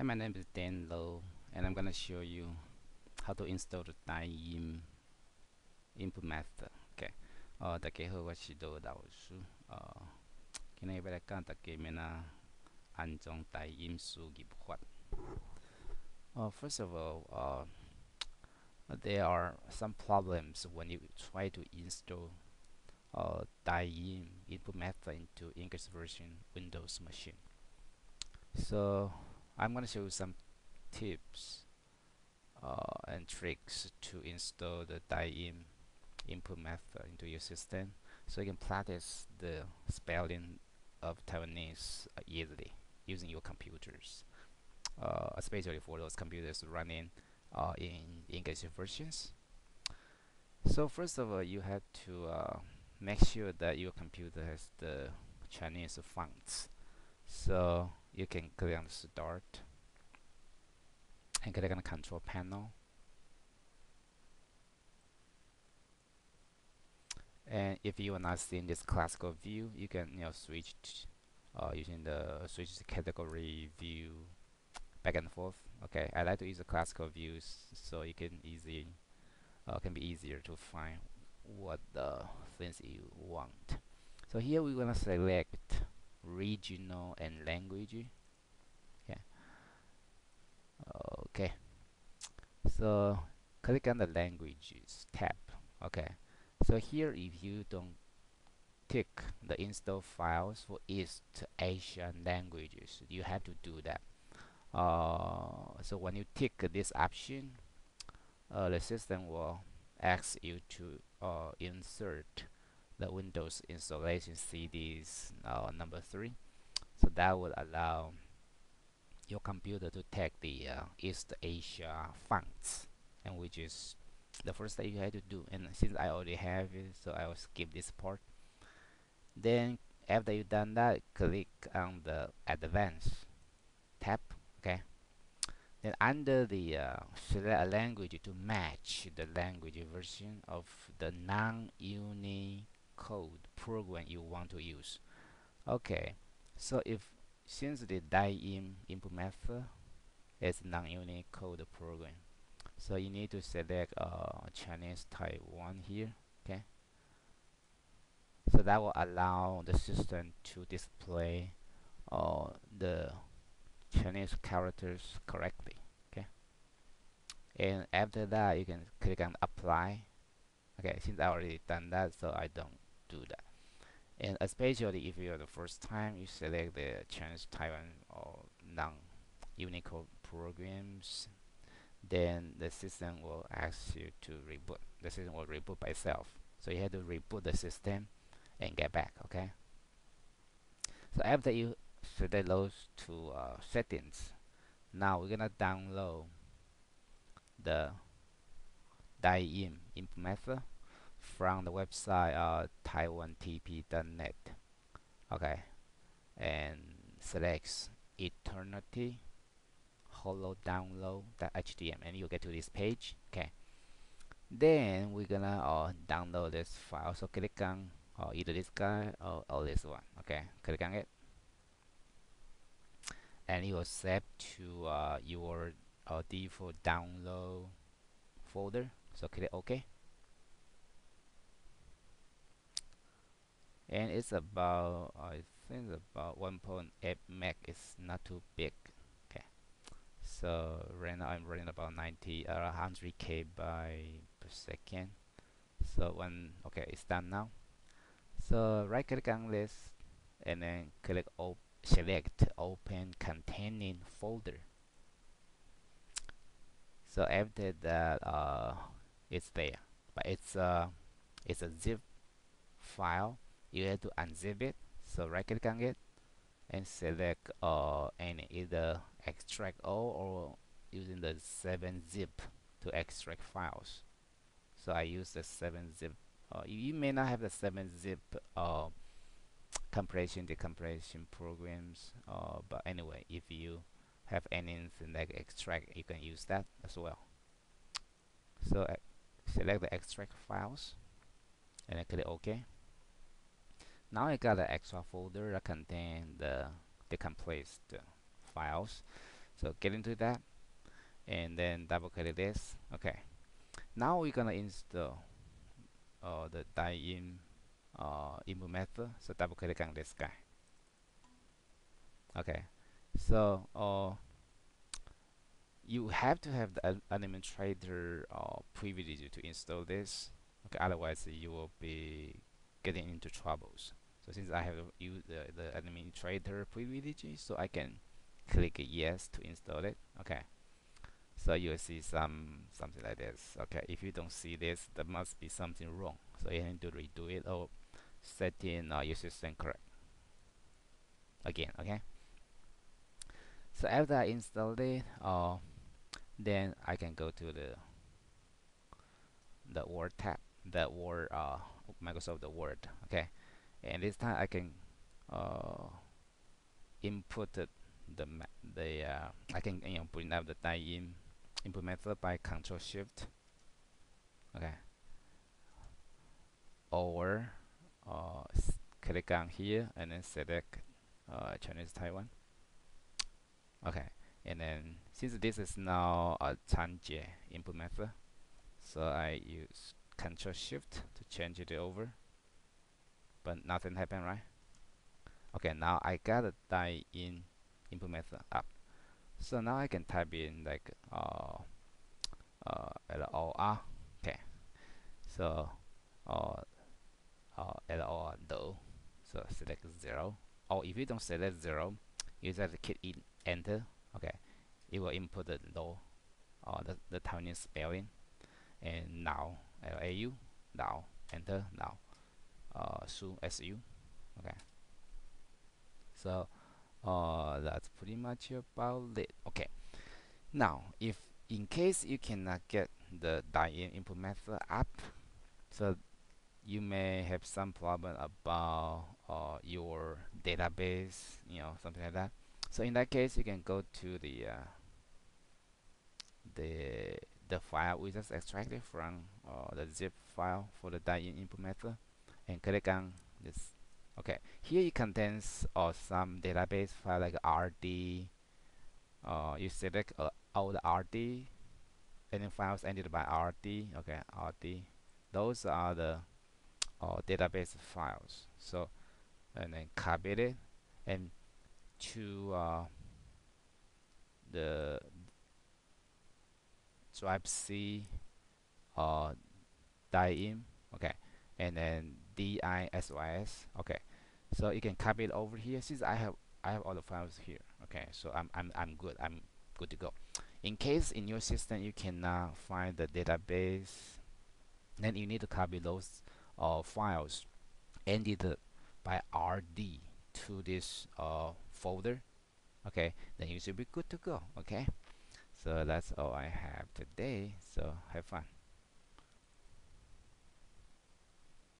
Hi, my name is Dan Low, and I'm gonna show you how to install the DaiimInstallationTip.flv input method. Okay.大家好，我是罗老师。今日要来教大家要哪安装台音输入法。First of all, there are some problems when you try to install Daiim input method into English version Windows machine. So I'm gonna show you some tips and tricks to install the Daiim input method into your system so you can practice the spelling of Taiwanese easily using your computers, especially for those computers running in English versions. So first of all, you have to make sure that your computer has the Chinese fonts. So you can click on Start and click on the Control panel. And if you are not seeing this classical view, you can switch using the switch category view back and forth. Okay, I like to use the classical views so you can can be easier to find what the things you want. So here we're gonna select regional and language. Yeah. Okay. So click on the languages tab. Okay. So here, if you don't tick the install files for East Asian languages, you have to do that. So when you tick this option, the system will ask you to insert the Windows installation CDs number 3. So that will allow your computer to take the East Asia fonts, and which is the first thing you have to do. And since I already have it, so I will skip this part. Then after you've done that, click on the Advanced tab. Okay. Then under the select a language to match the language version of the non-Unicode program you want to use. Okay. So since the Daiim input method is non-Unicode program, so you need to select Chinese Taiwan here. Okay. So that will allow the system to display the Chinese characters correctly. Okay. And after that, you can click on apply. Okay, since I already done that, so I don't do that. And especially if you're the first time you select the Chinese Taiwan or non-Unicode programs, then the system will ask you to reboot. The system will reboot by itself. So you have to reboot the system and get back. Okay. So after you select those two settings, now we're gonna download the Daiim input method from the website taiwantp.net. Okay, and select Eternity Holo download.html, and you'll get to this page. Okay, then we're gonna download this file. So click on either this guy or this one. Okay, click on it, and it will save to your default download folder. So click OK, and it's about I think about 1.8 meg. It's not too big. Okay, so right now I'm running about 100 KB per second. So okay, it's done now. So right click on this and then select open containing folder. So after that it's there, but it's a zip file. You have to unzip it. So right click on it and select any, either extract all or using the 7-zip to extract files. So I use the 7-zip. You may not have the 7-zip compression decompression programs, but anyway, if you have anything like extract, you can use that as well. So select the extract files and then click OK. Now I got an extra folder that contains the decompressed files. So get into that and then double click this. Okay, now we're gonna install the Daiim input method. So double click on this guy. Okay, so you have to have the administrator privilege to install this. Okay, otherwise you will be getting into troubles. So since I have used the administrator privilege, so I can click yes to install it. Okay, so you'll see something like this. Okay, if you don't see this, there must be something wrong. So you need to redo it or set in your system correct again. Okay, so after I installed it, then I can go to the Word tab, the Word Microsoft the Word. Okay, and this time I can uh, input I can bring up the Daiim input method by Control Shift. Okay, or click on here and then select Chinese Taiwan. Okay, and then since this is now a Chanjie input method, so I use Control Shift to change it over, but nothing happened, right? Okay, now I got a Daiim input method up. So now I can type in like LOR. Okay, so uh, LOR low. So select 0. Or if you don't select 0, you just click in enter. Okay, it will input the low the Taiwanese spelling. And now LAU, now enter, now SU, SU. Okay, so that's pretty much about it. Okay, now if in case you cannot get the Daiim input method app, so you may have some problem about your database, something like that. So in that case, you can go to the the file we just extracted from the zip file for the Daiim input method and click on this. Okay, here it contains some database file like RD. You select all the RD and then files ended by RD. Okay, RD. Those are the database files. So and then copy it and to the drive C Daiim. Okay, and then DISYS. Okay, so you can copy it over here. Since I have all the files here. Okay, so I'm good. I'm good to go. In case in your system you cannot find the database, then you need to copy those files ended by RD to this folder. Okay, then you should be good to go. Okay, so that's all I have today. So have fun.